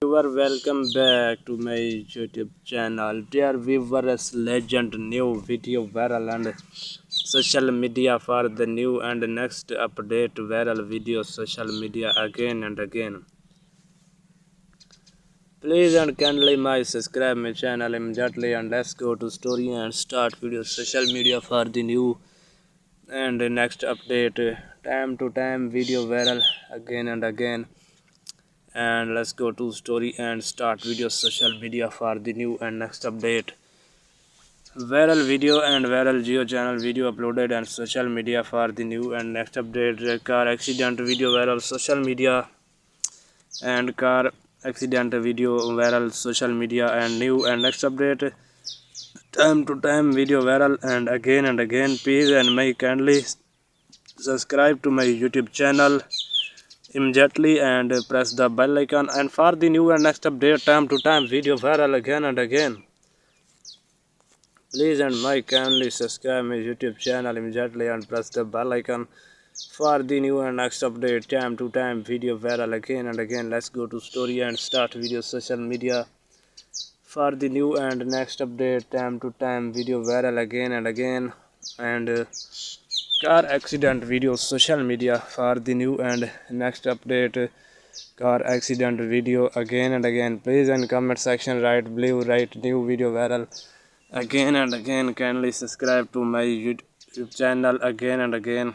You are welcome back to my YouTube channel. Dear viewers, legend new video viral and social media for the new and next update viral video social media again and again. Please and kindly my subscribe my channel immediately and let's go to story and start video social media for the new and next update time to time video viral again and again. And let's go to story and start video social media for the new and next update viral video and viral geo channel video uploaded and social media for the new and next update car accident video viral social media and car accident video viral social media and new and next update time to time video viral and again. Please and may kindly subscribe to my YouTube channel immediately and press the bell icon and for the new and next update time to time video viral again and again. Please and my kindly subscribe my YouTube channel immediately and press the bell icon for the new and next update time to time video viral again and again. Let's go to story and start video social media for the new and next update time to time video viral again and again. And car accident video social media for the new and next update car accident video again and again. Please in comment section write blue write new video viral again and again. Kindly subscribe to my YouTube channel again and again.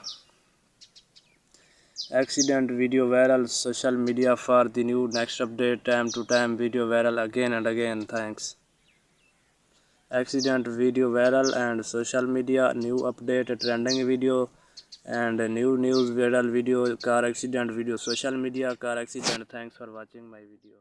Accident video viral social media for the new next update time to time video viral again and again. Thanks. Accident video viral and social media new update trending video and new news viral video car accident video social media car accident. Thanks for watching my video.